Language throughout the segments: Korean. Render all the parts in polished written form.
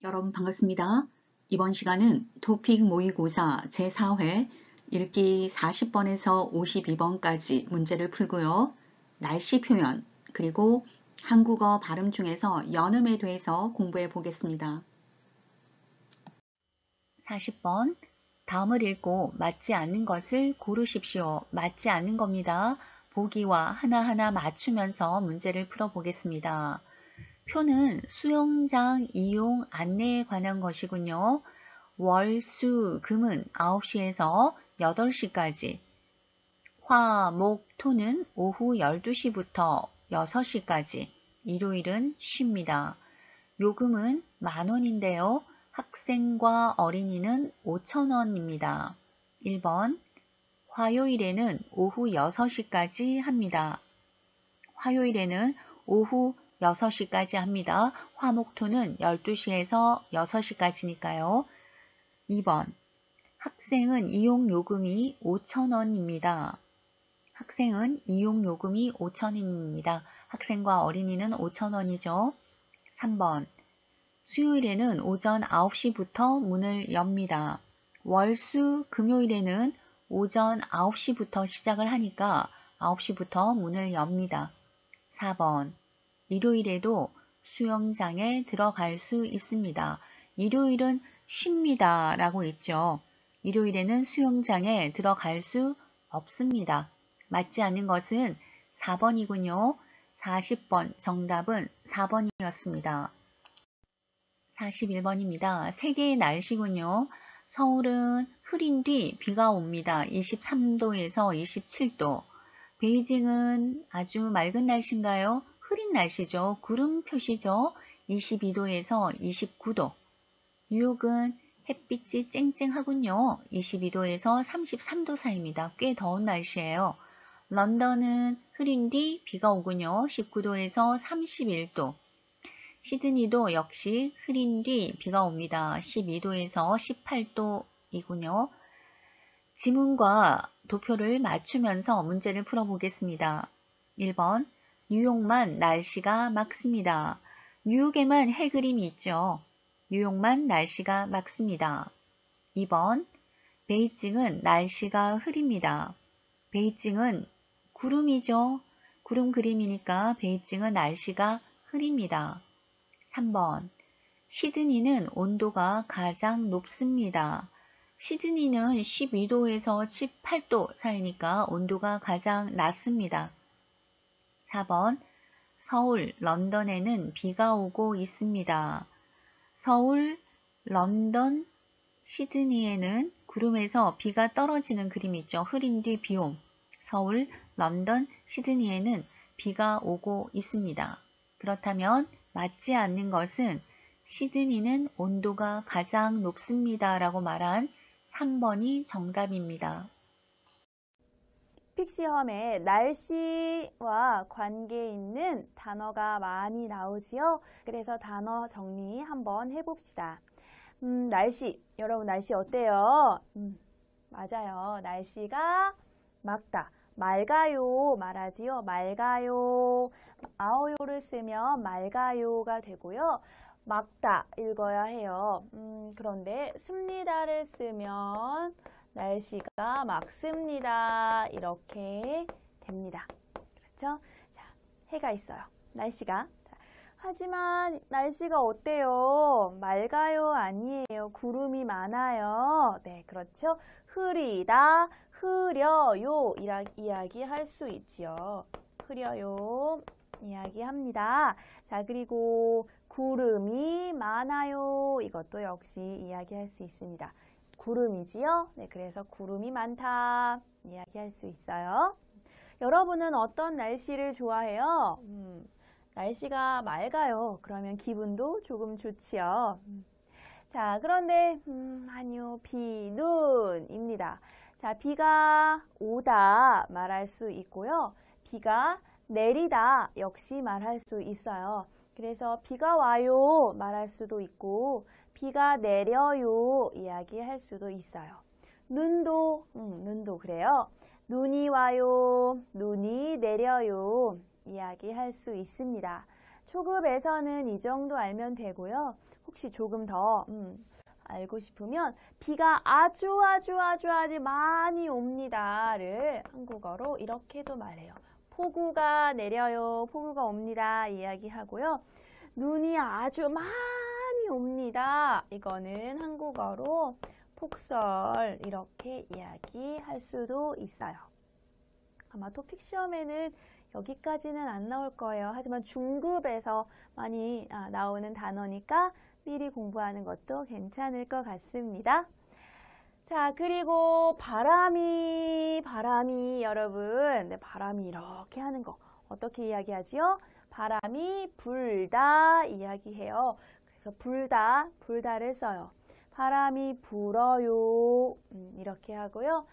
여러분 반갑습니다. 이번 시간은 토픽 모의고사 제4회 읽기 40번에서 52번까지 문제를 풀고요. 날씨 표현 그리고 한국어 발음 중에서 연음에 대해서 공부해 보겠습니다. 40번 다음을 읽고 맞지 않는 것을 고르십시오. 맞지 않는 겁니다. 보기와 하나하나 맞추면서 문제를 풀어보겠습니다. 표는 수영장 이용 안내에 관한 것이군요. 월, 수, 금은 9시에서 8시까지, 화, 목, 토는 오후 12시부터 6시까지, 일요일은 쉽니다. 요금은 만원인데요. 학생과 어린이는 5,000원입니다. 1번, 화요일에는 오후 6시까지 합니다. 화요일에는 오후 6시까지 합니다. 화목토는 12시에서 6시까지니까요. 2번, 학생은 이용요금이 5,000원입니다. 학생은 이용요금이 5,000원입니다. 학생과 어린이는 5,000원이죠. 3번, 수요일에는 오전 9시부터 문을 엽니다. 월, 수, 금요일에는 오전 9시부터 시작을 하니까 9시부터 문을 엽니다. 4번, 일요일에도 수영장에 들어갈 수 있습니다. 일요일은 쉽니다 라고 있죠. 일요일에는 수영장에 들어갈 수 없습니다. 맞지 않는 것은 4번이군요. 40번 정답은 4번이었습니다. 41번입니다. 세계의 날씨군요. 서울은 흐린 뒤 비가 옵니다. 23도에서 27도. 베이징은 아주 맑은 날씨인가요? 흐린 날씨죠. 구름 표시죠. 22도에서 29도. 뉴욕은 햇빛이 쨍쨍하군요. 22도에서 33도 사이입니다. 꽤 더운 날씨예요. 런던은 흐린 뒤 비가 오군요. 19도에서 31도. 시드니도 역시 흐린 뒤 비가 옵니다. 12도에서 18도이군요. 지문과 도표를 맞추면서 문제를 풀어보겠습니다. 1번, 뉴욕만 날씨가 맑습니다. 뉴욕에만 해그림이 있죠. 뉴욕만 날씨가 맑습니다. 2번, 베이징은 날씨가 흐립니다. 베이징은 구름이죠. 구름 그림이니까 베이징은 날씨가 흐립니다. 3번, 시드니는 온도가 가장 높습니다. 시드니는 12도에서 18도 사이니까 온도가 가장 낮습니다. 4번, 서울, 런던에는 비가 오고 있습니다. 서울, 런던, 시드니에는 구름에서 비가 떨어지는 그림이 있죠. 흐린 뒤 비옴. 서울, 런던, 시드니에는 비가 오고 있습니다. 그렇다면 맞지 않는 것은 시드니는 온도가 가장 높습니다 라고 말한 3번이 정답입니다. 토픽 시험에 날씨와 관계 있는 단어가 많이 나오지요. 그래서 단어 정리 한번 해봅시다. 날씨. 여러분 날씨 어때요? 맞아요. 날씨가 맑다. 맑아요 말하지요. 맑아요. 아오요를 쓰면 맑아요가 되고요. 맑다 읽어야 해요. 그런데 습니다를 쓰면 날씨가 맑습니다. 이렇게 됩니다. 그렇죠? 자, 해가 있어요. 날씨가. 자, 하지만 날씨가 어때요? 맑아요? 아니에요? 구름이 많아요? 네, 그렇죠? 흐리다, 흐려요. 이야기할 수 있지요. 흐려요. 이야기합니다. 자, 그리고 구름이 많아요. 이것도 역시 이야기할 수 있습니다. 구름이지요? 네, 그래서 구름이 많다. 이야기할 수 있어요. 여러분은 어떤 날씨를 좋아해요? 날씨가 맑아요. 그러면 기분도 조금 좋지요. 자, 그런데 아니요. 비, 눈입니다. 자, 비가 오다 말할 수 있고요. 비가 내리다 역시 말할 수 있어요. 그래서 비가 와요 말할 수도 있고 비가 내려요 이야기할 수도 있어요. 눈도 그래요. 눈이 와요, 눈이 내려요 이야기할 수 있습니다. 초급에서는 이 정도 알면 되고요. 혹시 조금 더 알고 싶으면 비가 아주 많이 옵니다를 한국어로 이렇게도 말해요. 폭우가 내려요. 폭우가 옵니다. 이야기하고요. 눈이 아주 많이 옵니다. 이거는 한국어로 폭설 이렇게 이야기할 수도 있어요. 아마 토픽 시험에는 여기까지는 안 나올 거예요. 하지만 중급에서 많이 나오는 단어니까 미리 공부하는 것도 괜찮을 것 같습니다. 자, 그리고 바람이 여러분, 네, 바람이 이렇게 하는 거 어떻게 이야기하지요? 바람이 불다 이야기해요. 그래서 불다를 써요. 바람이 불어요. 이렇게 하고요.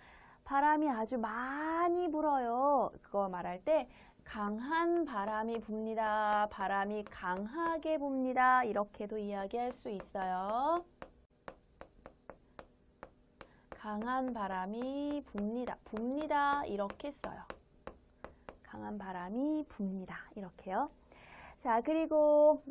바람이 아주 많이 불어요. 그거 말할 때 강한 바람이 붑니다. 바람이 강하게 붑니다. 이렇게도 이야기할 수 있어요. 강한 바람이 붑니다. 이렇게 써요. 강한 바람이 붑니다. 이렇게요. 자, 그리고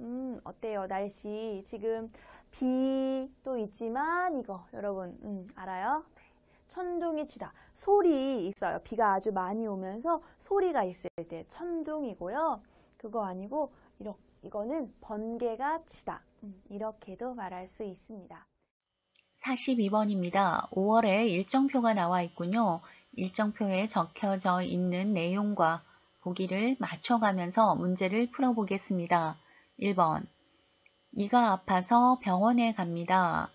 어때요? 날씨 지금 비도 있지만 이거 여러분 알아요? 네. 천둥이 치다. 소리 있어요. 비가 아주 많이 오면서 소리가 있을 때 천둥이고요. 그거 아니고 이거는 번개가 치다. 이렇게도 말할 수 있습니다. 42번입니다. 5월에 일정표가 나와 있군요. 일정표에 적혀져 있는 내용과 보기를 맞춰가면서 문제를 풀어보겠습니다. 1번. 이가 아파서 병원에 갑니다.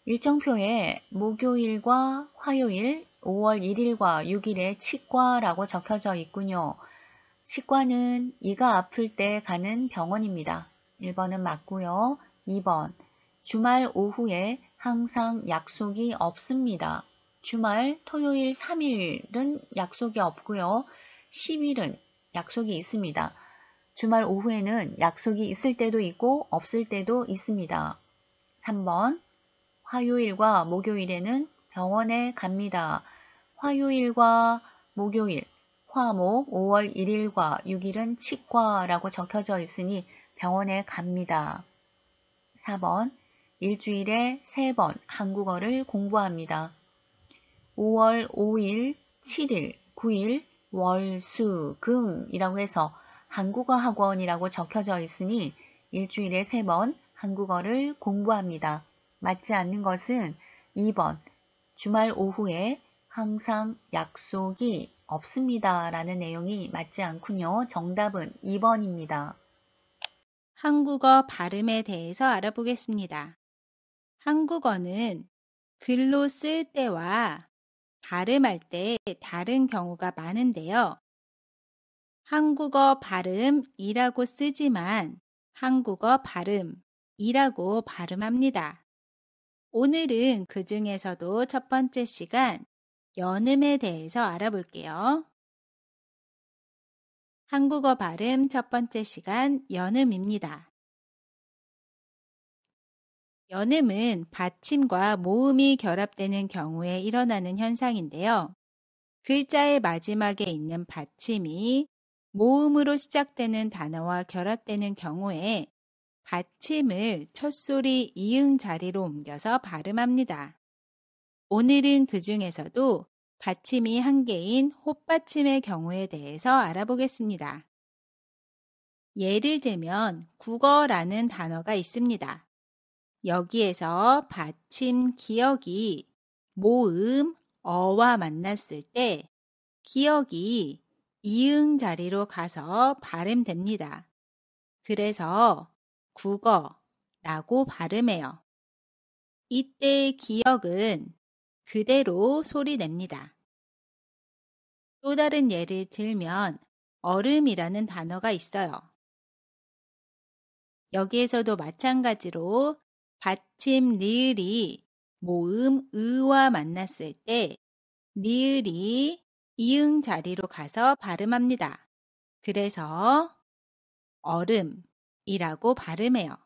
일정표에 목요일과 화요일, 5월 1일과 6일에 치과라고 적혀져 있군요. 치과는 이가 아플 때 가는 병원입니다. 1번은 맞고요. 2번. 주말 오후에 항상 약속이 없습니다. 주말 토요일 3일은 약속이 없고요. 10일은 약속이 있습니다. 주말 오후에는 약속이 있을 때도 있고 없을 때도 있습니다. 3번. 화요일과 목요일에는 병원에 갑니다. 화요일과 목요일, 화목 5월 1일과 6일은 치과라고 적혀져 있으니 병원에 갑니다. 4번. 일주일에 3번 한국어를 공부합니다. 5월 5일, 7일, 9일, 월, 수, 금이라고 해서 한국어 학원이라고 적혀져 있으니 일주일에 3번 한국어를 공부합니다. 맞지 않는 것은 2번, 주말 오후에 항상 약속이 없습니다. 라는 내용이 맞지 않군요. 정답은 2번입니다. 한국어 발음에 대해서 알아보겠습니다. 한국어는 글로 쓸 때와 발음할 때 다른 경우가 많은데요. 한국어 발음이라고 쓰지만 한국어 발음이라고 발음합니다. 오늘은 그 중에서도 첫 번째 시간 연음에 대해서 알아볼게요. 한국어 발음 첫 번째 시간 연음입니다. 연음은 받침과 모음이 결합되는 경우에 일어나는 현상인데요. 글자의 마지막에 있는 받침이 모음으로 시작되는 단어와 결합되는 경우에 받침을 첫소리 이응 자리로 옮겨서 발음합니다. 오늘은 그 중에서도 받침이 한 개인 헛받침의 경우에 대해서 알아보겠습니다. 예를 들면 국어라는 단어가 있습니다. 여기에서 받침 기억이 모음 어와 만났을 때 기억이 이응 자리로 가서 발음됩니다. 그래서 국어라고 발음해요. 이때 기억은 그대로 소리 냅니다. 또 다른 예를 들면 얼음이라는 단어가 있어요. 여기에서도 마찬가지로 받침 리을이 모음 의와 만났을 때 리을이 이응 자리로 가서 발음합니다. 그래서 얼음이라고 발음해요.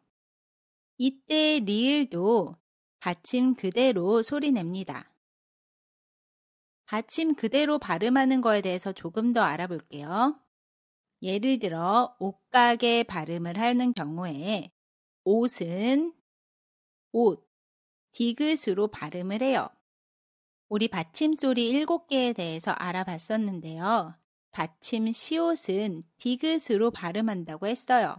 이때 리을도 받침 그대로 소리 냅니다. 받침 그대로 발음하는 거에 대해서 조금 더 알아볼게요. 예를 들어 옷가게 발음을 하는 경우에 옷은 옷, 디귿으로 발음을 해요. 우리 받침소리 7개에 대해서 알아봤었는데요. 받침 시옷은 디귿으로 발음한다고 했어요.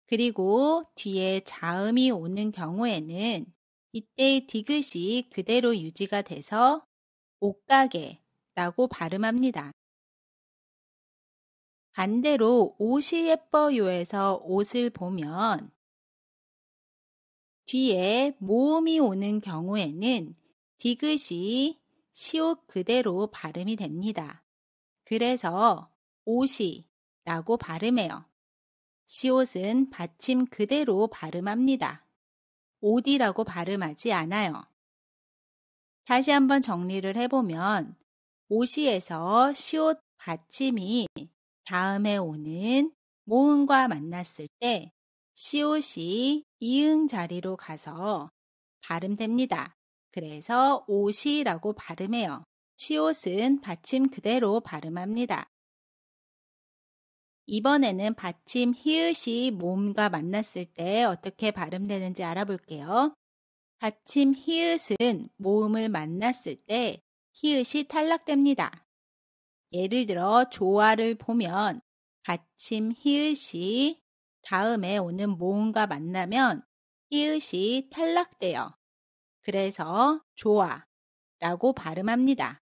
그리고 뒤에 자음이 오는 경우에는 이때의 디귿이 그대로 유지가 돼서 옷가게라고 발음합니다. 반대로 옷이 예뻐요에서 옷을 보면 뒤에 모음이 오는 경우에는 디귿이 시옷 그대로 발음이 됩니다. 그래서 옷이라고 발음해요. 시옷은 받침 그대로 발음합니다. 옷이라고 발음하지 않아요. 다시 한번 정리를 해보면 옷이에서 시옷 받침이 다음에 오는 모음과 만났을 때 시옷이 이응 자리로 가서 발음됩니다. 그래서 옷이라고 발음해요. 시옷은 받침 그대로 발음합니다. 이번에는 받침 히읗이 모음과 만났을 때 어떻게 발음되는지 알아볼게요. 받침 히읗은 모음을 만났을 때 히읗이 탈락됩니다. 예를 들어 조화를 보면 받침 히읗이 다음에 오는 모음과 만나면 히읗이 탈락돼요. 그래서 조화라고 발음합니다.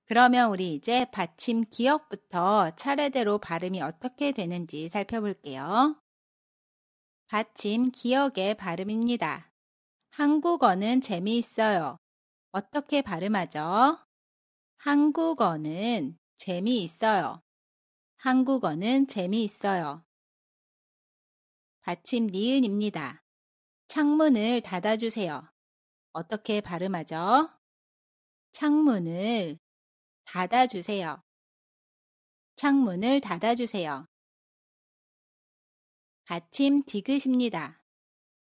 그러면 우리 이제 받침 기역부터 차례대로 발음이 어떻게 되는지 살펴볼게요. 받침 기역의 발음입니다. 한국어는 재미있어요. 어떻게 발음하죠? 한국어는 재미있어요. 한국어는 재미있어요. 받침 니은입니다. 창문을 닫아주세요. 어떻게 발음하죠? 창문을 닫아주세요. 창문을 닫아주세요. 받침 디귿입니다.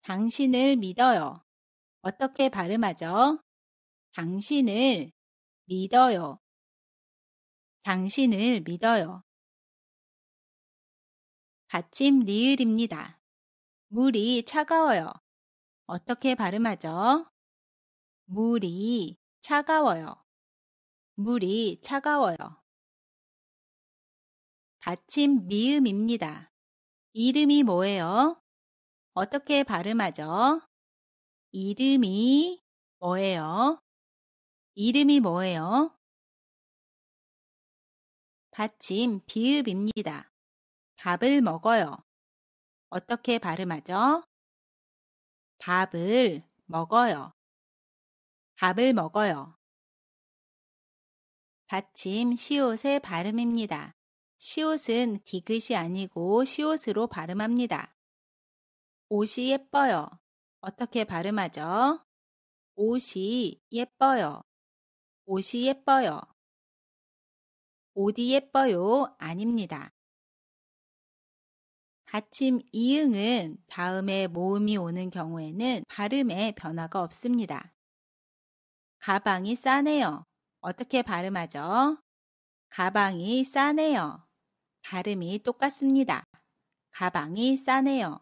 당신을 믿어요. 어떻게 발음하죠? 당신을 믿어요. 당신을 믿어요. 받침 리을입니다. 물이 차가워요. 어떻게 발음하죠? 물이 차가워요. 물이 차가워요. 받침 미음입니다. 이름이 뭐예요? 어떻게 발음하죠? 이름이 뭐예요? 이름이 뭐예요? 받침 비읍입니다. 밥을 먹어요. 어떻게 발음하죠? 밥을 먹어요. 밥을 먹어요. 받침 시옷의 발음입니다. 시옷은 디귿이 아니고 시옷으로 발음합니다. 옷이 예뻐요. 어떻게 발음하죠? 옷이 예뻐요. 옷이 예뻐요. 옷이 예뻐요. 아닙니다. 받침 이응은 다음에 모음이 오는 경우에는 발음에 변화가 없습니다. 가방이 싸네요. 어떻게 발음하죠? 가방이 싸네요. 발음이 똑같습니다. 가방이 싸네요.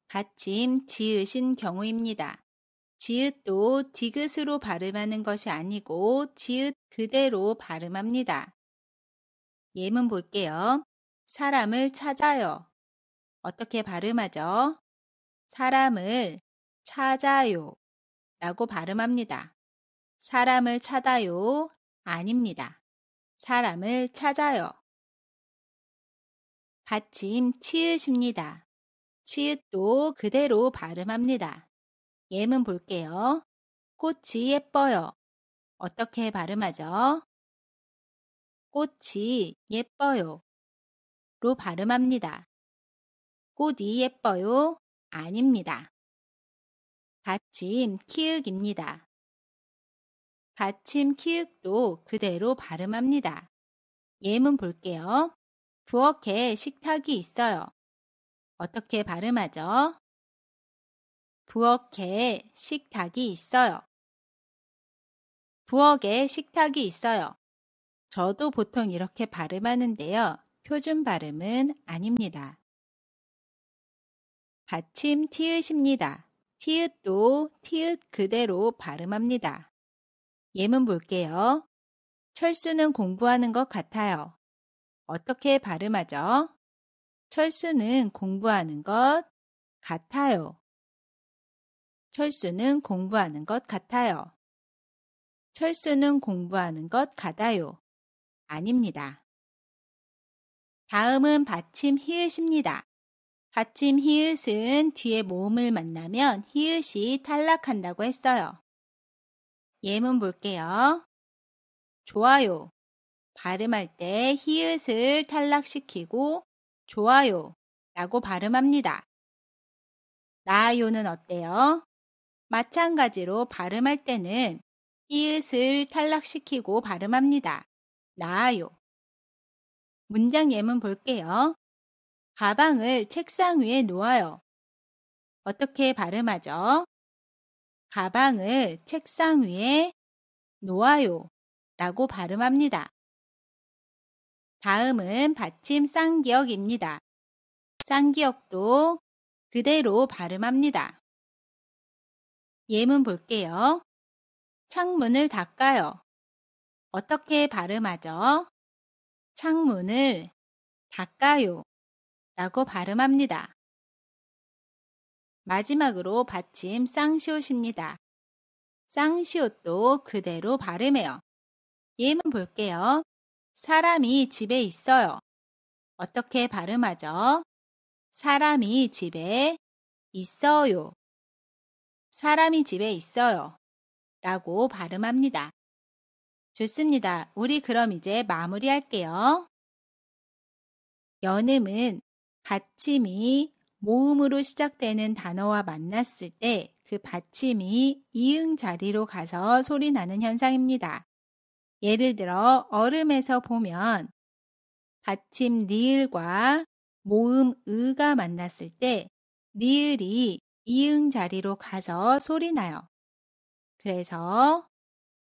받침 지읒인 경우입니다. 지읒도 디귿으로 발음하는 것이 아니고 지읒 그대로 발음합니다. 예문 볼게요. 사람을 찾아요. 어떻게 발음하죠? 사람을 찾아요 라고 발음합니다. 사람을 찾아요 아닙니다. 사람을 찾아요. 받침 치읓입니다. 치읓도 그대로 발음합니다. 예문 볼게요. 꽃이 예뻐요. 어떻게 발음하죠? 꽃이 예뻐요 로 발음합니다. 꽃이 예뻐요 아닙니다. 받침 키읔입니다. 받침 키읔도 그대로 발음합니다. 예문 볼게요. 부엌에 식탁이 있어요. 어떻게 발음하죠? 부엌에 식탁이 있어요. 부엌에 식탁이 있어요. 저도 보통 이렇게 발음하는데요. 표준 발음은 아닙니다. 받침 티읕입니다. 티읕도 티읕 그대로 발음합니다. 예문 볼게요. 철수는 공부하는 것 같아요. 어떻게 발음하죠? 철수는 공부하는 것 같아요. 철수는 공부하는 것 같아요. 철수는 공부하는 것 같아요. 아닙니다. 다음은 받침 히읗입니다. 받침 히읗은 뒤에 모음을 만나면 히읗이 탈락한다고 했어요. 예문 볼게요. 좋아요. 발음할 때 히읗을 탈락시키고 좋아요 라고 발음합니다. 나아요는 어때요? 마찬가지로 발음할 때는 히읗을 탈락시키고 발음합니다. 나아요. 문장 예문 볼게요. 가방을 책상 위에 놓아요. 어떻게 발음하죠? 가방을 책상 위에 놓아요 라고 발음합니다. 다음은 받침 쌍기역입니다. 쌍기역도 그대로 발음합니다. 예문 볼게요. 창문을 닦아요. 어떻게 발음하죠? 창문을 닦아요 라고 발음합니다. 마지막으로 받침 쌍시옷입니다. 쌍시옷도 그대로 발음해요. 예문 볼게요. 사람이 집에 있어요. 어떻게 발음하죠? 사람이 집에 있어요. 사람이 집에 있어요. 라고 발음합니다. 좋습니다. 우리 그럼 이제 마무리할게요. 연음은 받침이 모음으로 시작되는 단어와 만났을 때 그 받침이 이응 자리로 가서 소리 나는 현상입니다. 예를 들어 얼음에서 보면 받침 리을과 모음 의가 만났을 때 리을이 이응 자리로 가서 소리 나요. 그래서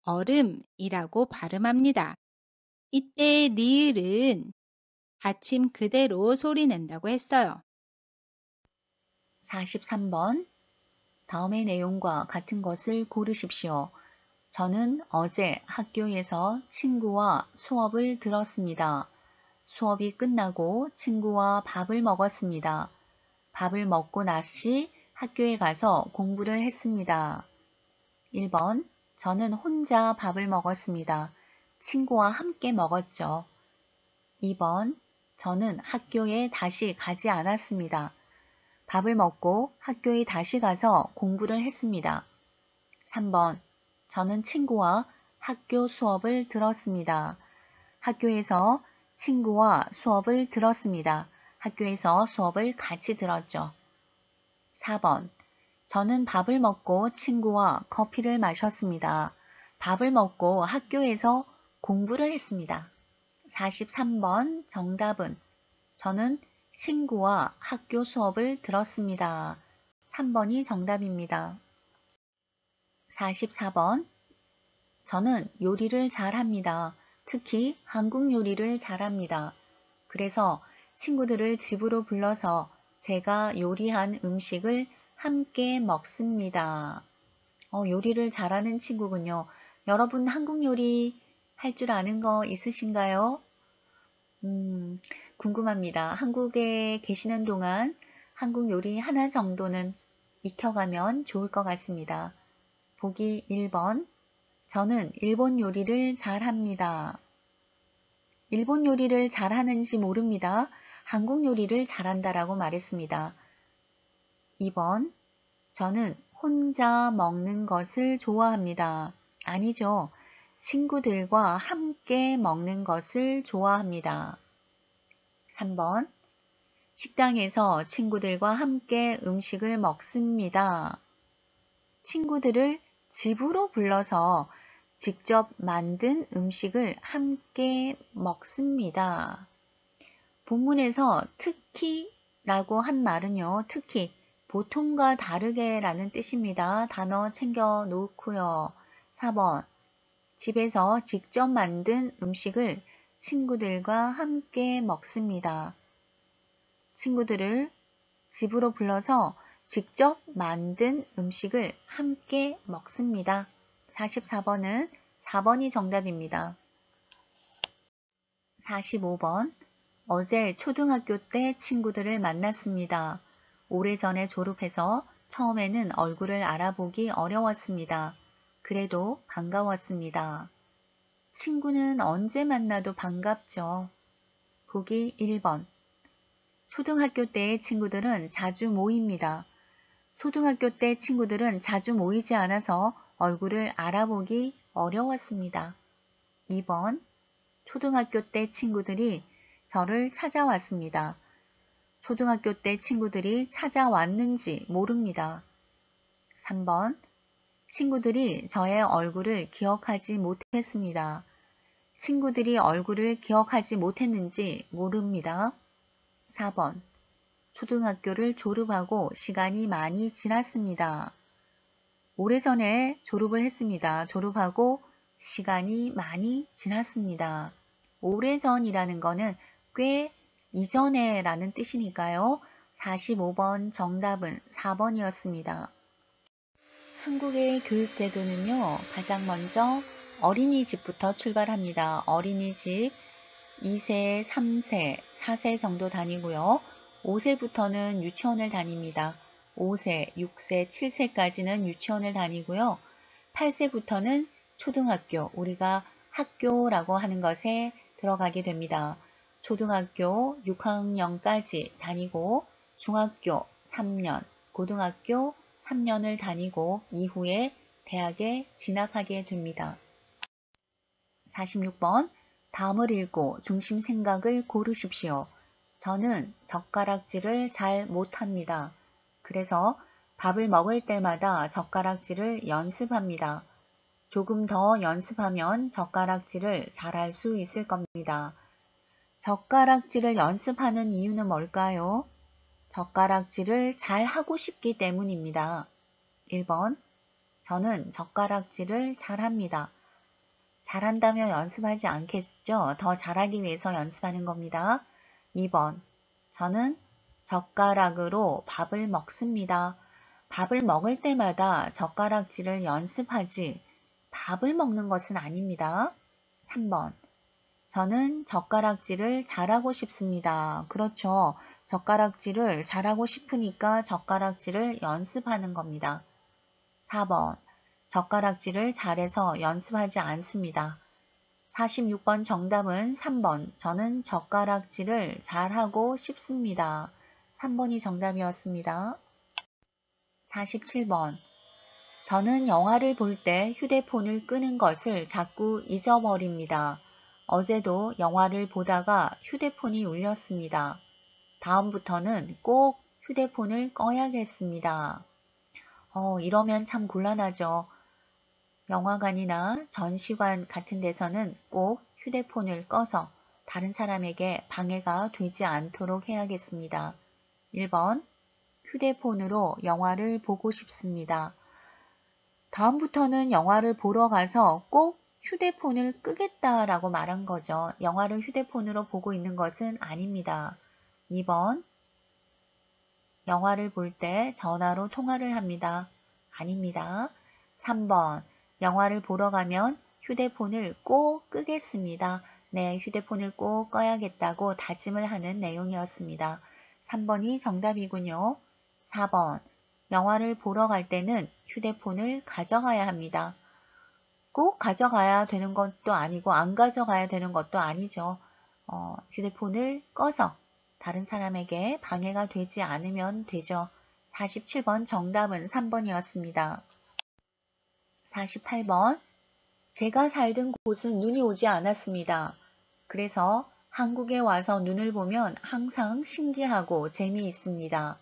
얼음이라고 발음합니다. 이때 리을은 받침 그대로 소리 낸다고 했어요. 43번. 다음의 내용과 같은 것을 고르십시오. 저는 어제 학교에서 친구와 수업을 들었습니다. 수업이 끝나고 친구와 밥을 먹었습니다. 밥을 먹고 나시 학교에 가서 공부를 했습니다. 1번. 저는 혼자 밥을 먹었습니다. 친구와 함께 먹었죠. 2번. 저는 학교에 다시 가지 않았습니다. 밥을 먹고 학교에 다시 가서 공부를 했습니다. 3번. 저는 친구와 학교 수업을 들었습니다. 학교에서 친구와 수업을 들었습니다. 학교에서 수업을 같이 들었죠. 4번. 저는 밥을 먹고 친구와 커피를 마셨습니다. 밥을 먹고 학교에서 공부를 했습니다. 43번 정답은 저는 친구와 학교 수업을 들었습니다. 3번이 정답입니다. 44번. 저는 요리를 잘합니다. 특히 한국 요리를 잘합니다. 그래서 친구들을 집으로 불러서 제가 요리한 음식을 함께 먹습니다. 요리를 잘하는 친구군요. 여러분 한국 요리 할 줄 아는 거 있으신가요? 궁금합니다. 한국에 계시는 동안 한국 요리 하나 정도는 익혀가면 좋을 것 같습니다. 보기 1번. 저는 일본 요리를 잘합니다. 일본 요리를 잘하는지 모릅니다. 한국 요리를 잘한다라고 말했습니다. 2번. 저는 혼자 먹는 것을 좋아합니다. 아니죠. 친구들과 함께 먹는 것을 좋아합니다. 3번. 식당에서 친구들과 함께 음식을 먹습니다. 친구들을 집으로 불러서 직접 만든 음식을 함께 먹습니다. 본문에서 특히라고 한 말은요. 특히 보통과 다르게 라는 뜻입니다. 단어 챙겨 놓고요. 4번. 집에서 직접 만든 음식을 친구들과 함께 먹습니다. 친구들을 집으로 불러서 직접 만든 음식을 함께 먹습니다. 44번은 4번이 정답입니다. 45번. 어제 초등학교 때 친구들을 만났습니다. 오래전에 졸업해서 처음에는 얼굴을 알아보기 어려웠습니다. 그래도 반가웠습니다. 친구는 언제 만나도 반갑죠. 보기 1번. 초등학교 때의 친구들은 자주 모입니다. 초등학교 때 친구들은 자주 모이지 않아서 얼굴을 알아보기 어려웠습니다. 2번. 초등학교 때 친구들이 저를 찾아왔습니다. 초등학교 때 친구들이 찾아왔는지 모릅니다. 3번. 친구들이 저의 얼굴을 기억하지 못했습니다. 친구들이 얼굴을 기억하지 못했는지 모릅니다. 4번. 초등학교를 졸업하고 시간이 많이 지났습니다. 오래전에 졸업을 했습니다. 졸업하고 시간이 많이 지났습니다. 오래전이라는 거는 꽤 이전에 라는 뜻이니까요. 45번 정답은 4번이었습니다. 한국의 교육제도는요. 가장 먼저 어린이집부터 출발합니다. 어린이집 2세, 3세, 4세 정도 다니고요. 5세부터는 유치원을 다닙니다. 5세, 6세, 7세까지는 유치원을 다니고요. 8세부터는 초등학교, 우리가 학교라고 하는 것에 들어가게 됩니다. 초등학교 6학년까지 다니고 중학교 3년, 고등학교 3년을 다니고 이후에 대학에 진학하게 됩니다. 46번. 다음을 읽고 중심 생각을 고르십시오. 저는 젓가락질을 잘 못합니다. 그래서 밥을 먹을 때마다 젓가락질을 연습합니다. 조금 더 연습하면 젓가락질을 잘할 수 있을 겁니다. 젓가락질을 연습하는 이유는 뭘까요? 젓가락질을 잘 하고 싶기 때문입니다. 1번. 저는 젓가락질을 잘합니다. 잘한다면 연습하지 않겠죠? 더 잘하기 위해서 연습하는 겁니다. 2번. 저는 젓가락으로 밥을 먹습니다. 밥을 먹을 때마다 젓가락질을 연습하지 밥을 먹는 것은 아닙니다. 3번. 저는 젓가락질을 잘하고 싶습니다. 그렇죠. 젓가락질을 잘하고 싶으니까 젓가락질을 연습하는 겁니다. 4번. 젓가락질을 잘해서 연습하지 않습니다. 46번 정답은 3번. 저는 젓가락질을 잘하고 싶습니다. 3번이 정답이었습니다. 47번. 저는 영화를 볼 때 휴대폰을 끄는 것을 자꾸 잊어버립니다. 어제도 영화를 보다가 휴대폰이 울렸습니다. 다음부터는 꼭 휴대폰을 꺼야겠습니다. 이러면 참 곤란하죠. 영화관이나 전시관 같은 데서는 꼭 휴대폰을 꺼서 다른 사람에게 방해가 되지 않도록 해야겠습니다. 1번. 휴대폰으로 영화를 보고 싶습니다. 다음부터는 영화를 보러 가서 꼭 휴대폰을 끄겠다라고 말한 거죠. 영화를 휴대폰으로 보고 있는 것은 아닙니다. 2번. 영화를 볼 때 전화로 통화를 합니다. 아닙니다. 3번. 영화를 보러 가면 휴대폰을 꼭 끄겠습니다. 네, 휴대폰을 꼭 꺼야겠다고 다짐을 하는 내용이었습니다. 3번이 정답이군요. 4번. 영화를 보러 갈 때는 휴대폰을 가져가야 합니다. 꼭 가져가야 되는 것도 아니고 안 가져가야 되는 것도 아니죠. 휴대폰을 꺼서 다른 사람에게 방해가 되지 않으면 되죠. 47번 정답은 3번이었습니다. 48번. 제가 살던 곳은 눈이 오지 않았습니다. 그래서 한국에 와서 눈을 보면 항상 신기하고 재미있습니다.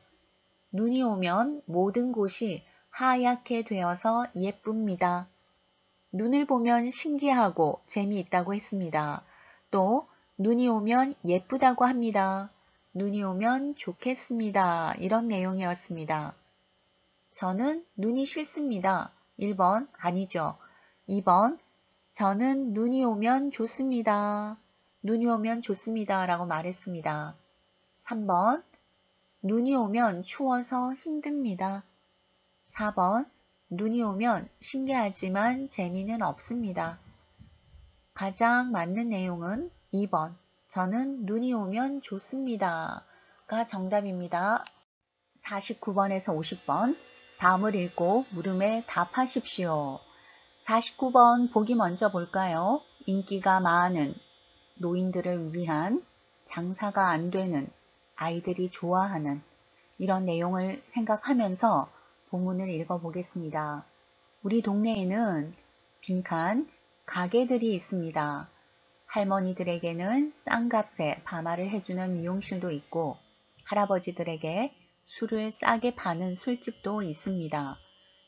눈이 오면 모든 곳이 하얗게 되어서 예쁩니다. 눈을 보면 신기하고 재미있다고 했습니다. 또 눈이 오면 예쁘다고 합니다. 눈이 오면 좋겠습니다. 이런 내용이었습니다. 저는 눈이 싫습니다. 1번 아니죠. 2번 저는 눈이 오면 좋습니다. 눈이 오면 좋습니다. 라고 말했습니다. 3번 눈이 오면 추워서 힘듭니다. 4번. 눈이 오면 신기하지만 재미는 없습니다. 가장 맞는 내용은 2번. 저는 눈이 오면 좋습니다. 가 정답입니다. 49번에서 50번. 다음을 읽고 물음에 답하십시오. 49번 보기 먼저 볼까요? 인기가 많은, 노인들을 위한, 장사가 안 되는, 아이들이 좋아하는 이런 내용을 생각하면서 본문을 읽어보겠습니다. 우리 동네에는 빈칸 가게들이 있습니다. 할머니들에게는 싼 값에 파마를 해주는 미용실도 있고 할아버지들에게 술을 싸게 파는 술집도 있습니다.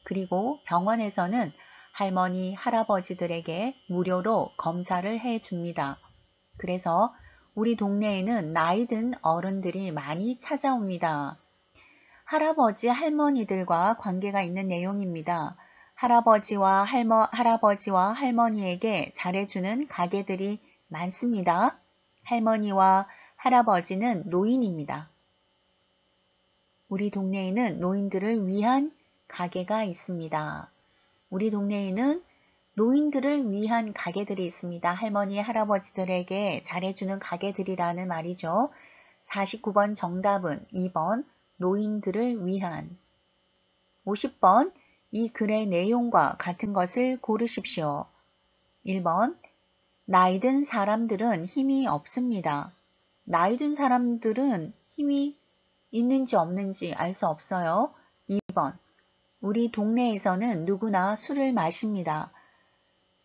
그리고 병원에서는 할머니, 할아버지들에게 무료로 검사를 해줍니다. 그래서 우리 동네에는 나이 든 어른들이 많이 찾아옵니다. 할아버지, 할머니들과 관계가 있는 내용입니다. 할아버지와 할머니에게 잘해주는 가게들이 많습니다. 할머니와 할아버지는 노인입니다. 우리 동네에는 노인들을 위한 가게가 있습니다. 우리 동네에는 노인들을 위한 가게들이 있습니다. 할머니, 할아버지들에게 잘해주는 가게들이라는 말이죠. 49번 정답은 2번 노인들을 위한. 50번 이 글의 내용과 같은 것을 고르십시오. 1번 나이 든 사람들은 힘이 없습니다. 나이 든 사람들은 힘이 있는지 없는지 알 수 없어요. 2번 우리 동네에서는 누구나 술을 마십니다.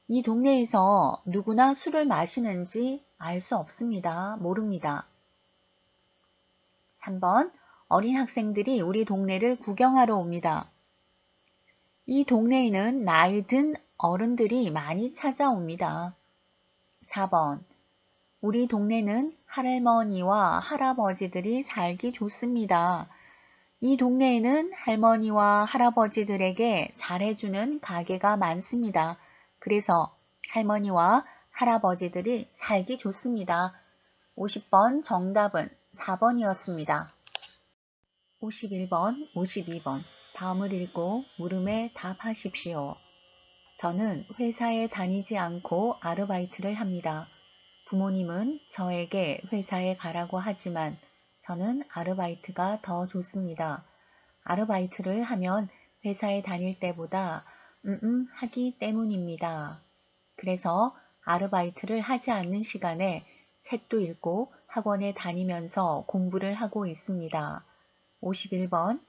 이 동네에서 누구나 술을 마시는지 알 수 없습니다. 모릅니다. 3번 어린 학생들이 우리 동네를 구경하러 옵니다. 이 동네에는 나이 든 어른들이 많이 찾아옵니다. 4번 우리 동네는 할머니와 할아버지들이 살기 좋습니다. 이 동네에는 할머니와 할아버지들에게 잘해주는 가게가 많습니다. 그래서 할머니와 할아버지들이 살기 좋습니다. 50번 정답은 4번이었습니다. 51번, 52번 다음을 읽고 물음에 답하십시오. 저는 회사에 다니지 않고 아르바이트를 합니다. 부모님은 저에게 회사에 가라고 하지만 저는 아르바이트가 더 좋습니다. 아르바이트를 하면 회사에 다닐 때보다 하기 때문입니다. 그래서 아르바이트를 하지 않는 시간에 책도 읽고 학원에 다니면서 공부를 하고 있습니다. 51번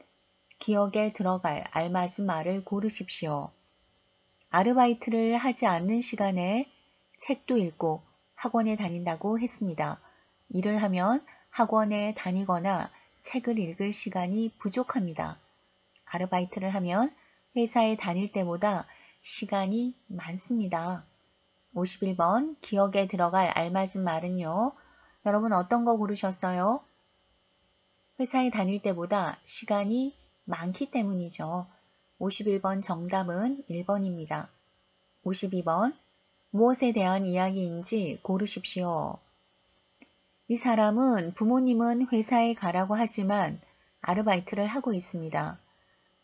기억에 들어갈 알맞은 말을 고르십시오. 아르바이트를 하지 않는 시간에 책도 읽고 학원에 다닌다고 했습니다. 일을 하면 학원에 다니거나 책을 읽을 시간이 부족합니다. 아르바이트를 하면 회사에 다닐 때보다 시간이 많습니다. 51번 기억에 들어갈 알맞은 말은요. 여러분 어떤 거 고르셨어요? 회사에 다닐 때보다 시간이 많기 때문이죠. 51번 정답은 1번입니다. 52번 무엇에 대한 이야기인지 고르십시오. 이 사람은 부모님은 회사에 가라고 하지만 아르바이트를 하고 있습니다.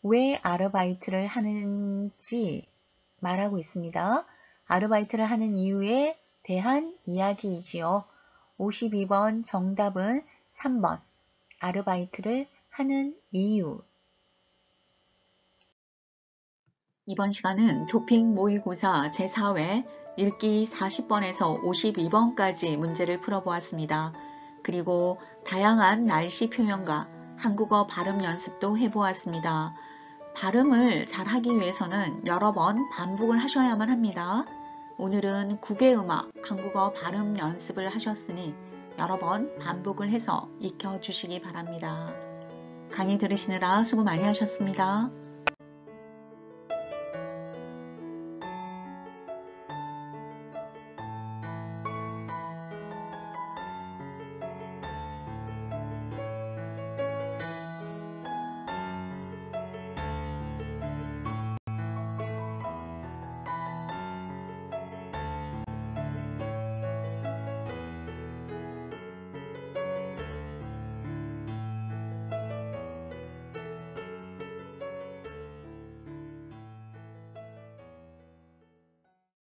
왜 아르바이트를 하는지 말하고 있습니다. 아르바이트를 하는 이유에 대한 이야기이지요. 52번 정답은 3번 아르바이트를 하는 이유. 이번 시간은 토픽 모의고사 제4회 읽기 40번에서 52번까지 문제를 풀어보았습니다. 그리고 다양한 날씨 표현과 한국어 발음 연습도 해보았습니다. 발음을 잘하기 위해서는 여러 번 반복을 하셔야만 합니다. 오늘은 국외음악 한국어 발음 연습을 하셨으니 여러 번 반복을 해서 익혀주시기 바랍니다. 강의 들으시느라 수고 많이 하셨습니다.